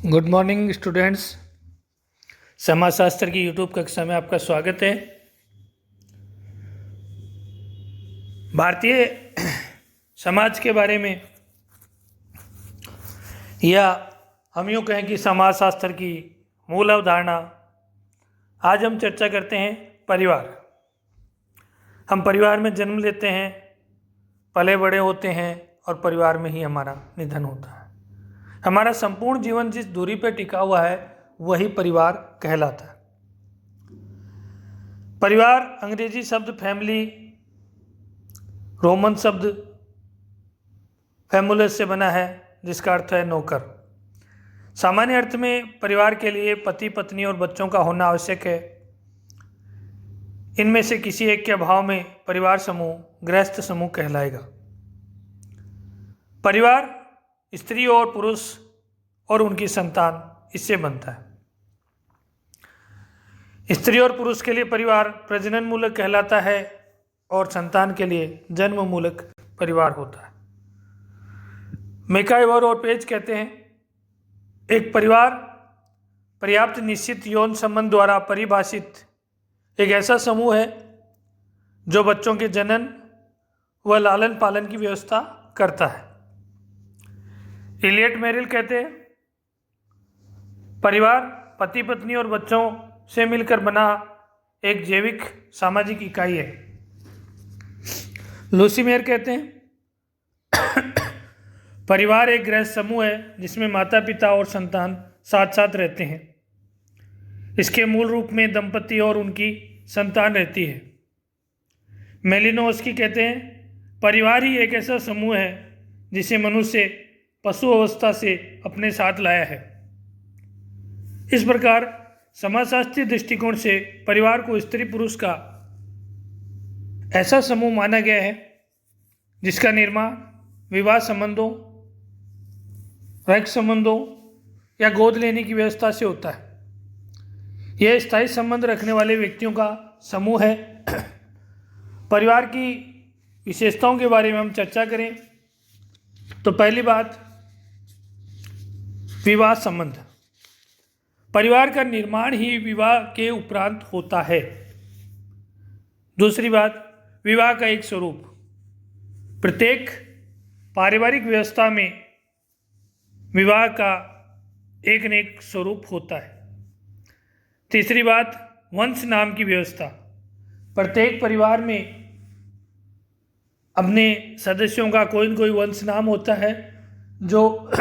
Good morning students. समाजशास्त्र की YouTube कक्षा में आपका स्वागत है। भारतीय समाज के बारे में या हम यूँ कहें कि समाजशास्त्र की मूल अवधारणा आज हम चर्चा करते हैं परिवार। हम परिवार में जन्म लेते हैं, पले बड़े होते हैं और परिवार में ही हमारा निधन होता है। हमारा संपूर्ण जीवन जिस दूरी पर टिका हुआ है वही परिवार कहलाता है। परिवार अंग्रेजी शब्द फैमिली रोमन शब्द फैमुलस से बना है, जिसका अर्थ है नौकर। सामान्य अर्थ में परिवार के लिए पति पत्नी और बच्चों का होना आवश्यक है। इनमें से किसी एक के अभाव में परिवार समूह गृहस्थ समूह कहलाएगा। परिवार स्त्री और पुरुष और उनकी संतान इससे बनता है। स्त्री और पुरुष के लिए परिवार प्रजनन मूलक कहलाता है और संतान के लिए जन्म मूलक परिवार होता है। मैकाइवर और पेज कहते हैं, एक परिवार पर्याप्त निश्चित यौन संबंध द्वारा परिभाषित एक ऐसा समूह है जो बच्चों के जनन व लालन पालन की व्यवस्था करता है। इलियट मेरिल कहते हैं, परिवार पति पत्नी और बच्चों से मिलकर बना एक जैविक सामाजिक इकाई है। लूसी मेयर कहते हैं, परिवार एक गृह समूह है जिसमें माता पिता और संतान साथ साथ रहते हैं। इसके मूल रूप में दंपति और उनकी संतान रहती है। मेलिनोव्स्की कहते हैं, परिवार ही एक ऐसा समूह है जिसे मनुष्य पशु अवस्था से अपने साथ लाया है। इस प्रकार समाजशास्त्रीय दृष्टिकोण से परिवार को स्त्री पुरुष का ऐसा समूह माना गया है जिसका निर्माण विवाह संबंधों, रक्त संबंधों या गोद लेने की व्यवस्था से होता है। यह स्थायी संबंध रखने वाले व्यक्तियों का समूह है। परिवार की विशेषताओं के बारे में हम चर्चा करें तो पहली बात, विवाह संबंध। परिवार का निर्माण ही विवाह के उपरांत होता है। दूसरी बात, विवाह का एक स्वरूप। प्रत्येक पारिवारिक व्यवस्था में विवाह का एक न एक स्वरूप होता है। तीसरी बात, वंश नाम की व्यवस्था। प्रत्येक परिवार में अपने सदस्यों का कोई न कोई वंश नाम होता है जो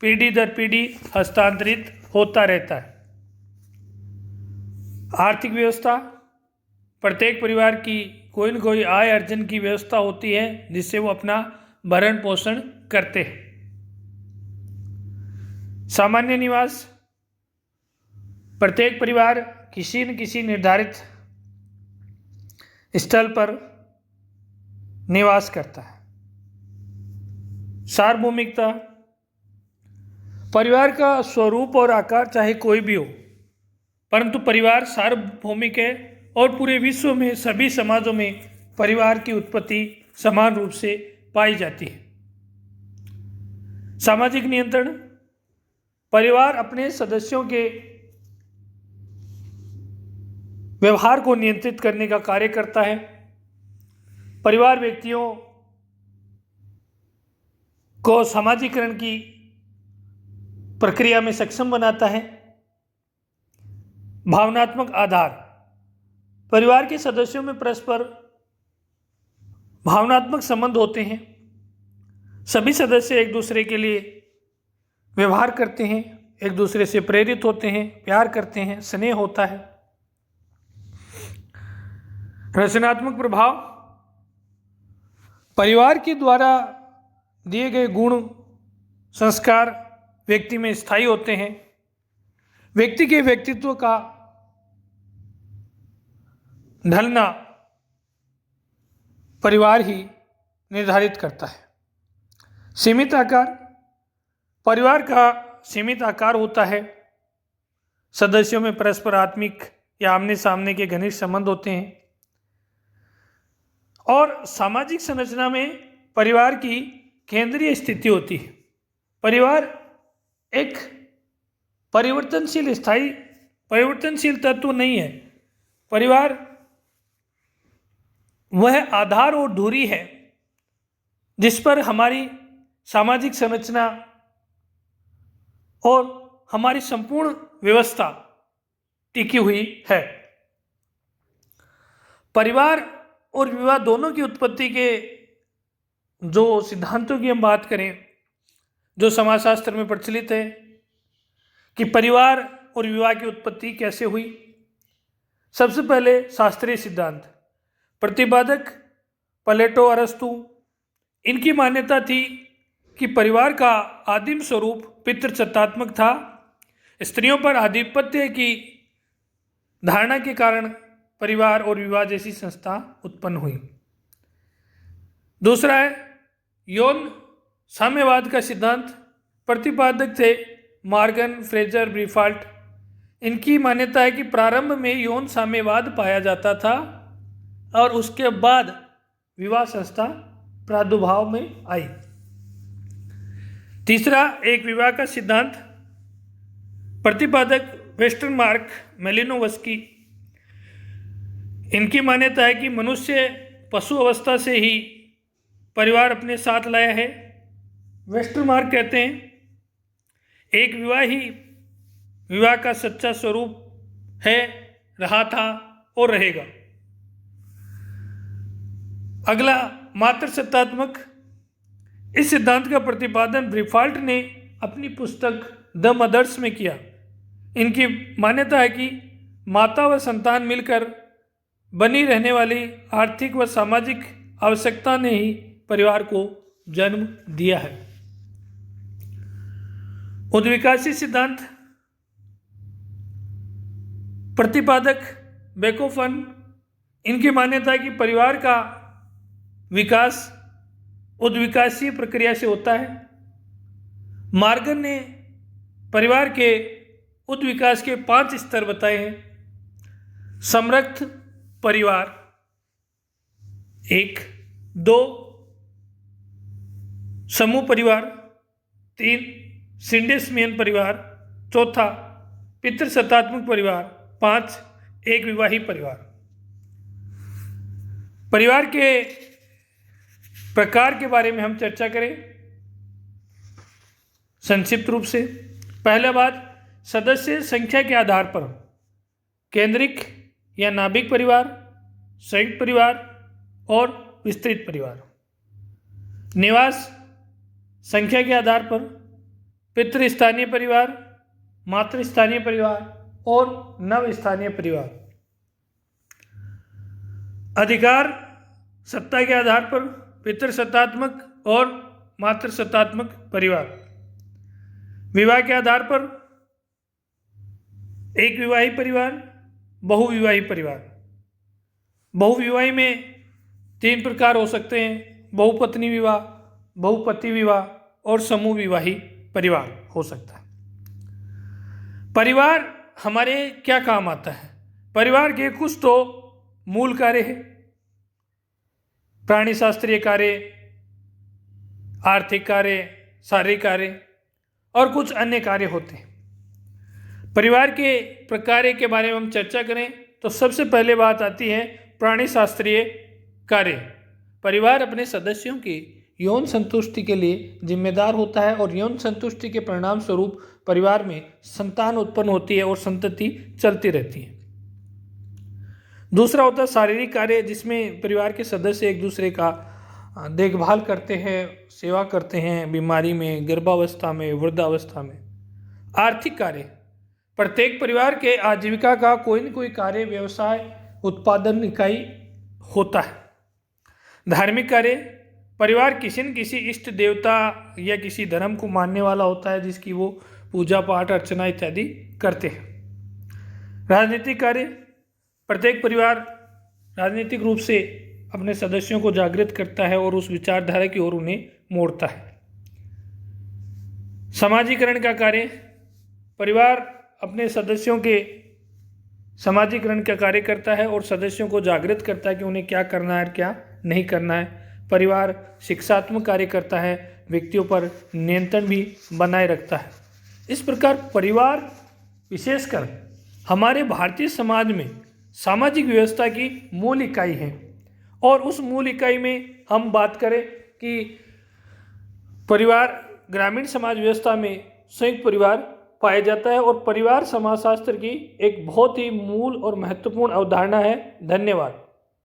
पीढ़ी दर पीढ़ी हस्तांतरित होता रहता है। आर्थिक व्यवस्था, प्रत्येक परिवार की कोई न कोई आय अर्जन की व्यवस्था होती है जिससे वो अपना भरण पोषण करते हैं। सामान्य निवास, प्रत्येक परिवार किसी न किसी निर्धारित स्थल पर निवास करता है। सार्वभौमिकता, परिवार का स्वरूप और आकार चाहे कोई भी हो, परंतु परिवार सार्वभौमिक है और पूरे विश्व में सभी समाजों में परिवार की उत्पत्ति समान रूप से पाई जाती है। सामाजिक नियंत्रण, परिवार अपने सदस्यों के व्यवहार को नियंत्रित करने का कार्य करता है। परिवार व्यक्तियों को सामाजिकरण की प्रक्रिया में सक्षम बनाता है। भावनात्मक आधार, परिवार के सदस्यों में परस्पर भावनात्मक संबंध होते हैं। सभी सदस्य एक दूसरे के लिए व्यवहार करते हैं, एक दूसरे से प्रेरित होते हैं, प्यार करते हैं, स्नेह होता है। रचनात्मक प्रभाव, परिवार के द्वारा दिए गए गुण संस्कार व्यक्ति में स्थायी होते हैं। व्यक्ति के व्यक्तित्व का ढलना परिवार ही निर्धारित करता है। सीमित आकार, परिवार का सीमित आकार होता है। सदस्यों में परस्पर आत्मिक या आमने सामने के घनिष्ठ संबंध होते हैं। और सामाजिक संरचना में परिवार की केंद्रीय स्थिति होती है। परिवार एक परिवर्तनशील तत्व नहीं है। परिवार वह आधार और धुरी है जिस पर हमारी सामाजिक संरचना और हमारी संपूर्ण व्यवस्था टिकी हुई है। परिवार और विवाह दोनों की उत्पत्ति के जो सिद्धांतों की हम बात करें, जो समाजशास्त्र में प्रचलित है कि परिवार और विवाह की उत्पत्ति कैसे हुई। सबसे पहले शास्त्रीय सिद्धांत, प्रतिपादक प्लेटो, अरस्तु, इनकी मान्यता थी कि परिवार का आदिम स्वरूप पितृसत्तात्मक था। स्त्रियों पर आधिपत्य की धारणा के कारण परिवार और विवाह जैसी संस्था उत्पन्न हुई। दूसरा है यौन साम्यवाद का सिद्धांत। प्रतिपादक थे मॉर्गन, फ्रेजर, ब्रीफाल्ट। इनकी मान्यता है कि प्रारंभ में यौन साम्यवाद पाया जाता था और उसके बाद विवाह संस्था प्रादुर्भाव में आई। तीसरा एक विवाह का सिद्धांत, प्रतिपादक वेस्टरमार्क, मेलिनोवस्की। इनकी मान्यता है कि मनुष्य पशु अवस्था से ही परिवार अपने साथ लाया है। वेस्टरमार्क कहते हैं एक विवाह ही विवाह का सच्चा स्वरूप है, रहा था और रहेगा। अगला मातृसत्तात्मक। इस सिद्धांत का प्रतिपादन ब्रीफाल्ट ने अपनी पुस्तक द मदर्स में किया। इनकी मान्यता है कि माता व संतान मिलकर बनी रहने वाली आर्थिक व सामाजिक आवश्यकता ने ही परिवार को जन्म दिया है। उद्विकासी सिद्धांत, प्रतिपादक बेकोफन। इनकी मान्यता है कि परिवार का विकास उद्विकासीय प्रक्रिया से होता है। मॉर्गन ने परिवार के उद्विकास के 5 स्तर बताए हैं। समर्थ परिवार 1, 2, समूह परिवार 3, सिंडेस्मियन परिवार 4, पितृसत्तात्मक परिवार 5, एक विवाही परिवार। परिवार के प्रकार के बारे में हम चर्चा करें संक्षिप्त रूप से। पहला बात, सदस्य संख्या के आधार पर केंद्रिक या नाभिक परिवार, संयुक्त परिवार और विस्तृत परिवार। निवास संख्या के आधार पर पितृस्थानीय परिवार, मातृस्थानीय परिवार और नवस्थानीय परिवार। अधिकार सत्ता के आधार पर पितृसत्तात्मक और मातृसत्तात्मक परिवार। विवाह के आधार पर एक विवाही परिवार, बहुविवाही परिवार। बहुविवाही में 3 प्रकार हो सकते हैं, बहुपत्नी विवाह, बहुपति विवाह और समूह विवाही परिवार हो सकता है। परिवार हमारे क्या काम आता है? परिवार के कुछ तो मूल कार्य है, प्राणी शास्त्रीय कार्य, आर्थिक कार्य, शारीरिक कार्य और कुछ अन्य कार्य होते हैं। परिवार के प्रकार के बारे में हम चर्चा करें तो सबसे पहले बात आती है प्राणी शास्त्रीय कार्य। परिवार अपने सदस्यों की यौन संतुष्टि के लिए जिम्मेदार होता है और यौन संतुष्टि के परिणाम स्वरूप परिवार में संतान उत्पन्न होती है और संतति चलती रहती है। दूसरा होता है शारीरिक कार्य, जिसमें परिवार के सदस्य एक दूसरे का देखभाल करते हैं, सेवा करते हैं, बीमारी में, गर्भावस्था में, वृद्धावस्था में। आर्थिक कार्य, प्रत्येक परिवार के आजीविका का कोई न कोई कार्य, व्यवसाय, उत्पादन इकाई होता है। धार्मिक कार्य, परिवार किसी न किसी इष्ट देवता या किसी धर्म को मानने वाला होता है जिसकी वो पूजा पाठ, अर्चना इत्यादि करते हैं। राजनीतिक कार्य, प्रत्येक परिवार राजनीतिक रूप से अपने सदस्यों को जागृत करता है और उस विचारधारा की ओर उन्हें मोड़ता है। समाजीकरण का कार्य, परिवार अपने सदस्यों के समाजीकरण का कार्य करता है और सदस्यों को जागृत करता है कि उन्हें क्या करना है और क्या नहीं करना है। परिवार शिक्षात्मक कार्य करता है, व्यक्तियों पर नियंत्रण भी बनाए रखता है। इस प्रकार परिवार विशेषकर हमारे भारतीय समाज में सामाजिक व्यवस्था की मूल इकाई है। और उस मूल इकाई में हम बात करें कि परिवार, ग्रामीण समाज व्यवस्था में संयुक्त परिवार पाया जाता है और परिवार समाजशास्त्र की एक बहुत ही मूल और महत्वपूर्ण अवधारणा है। धन्यवाद।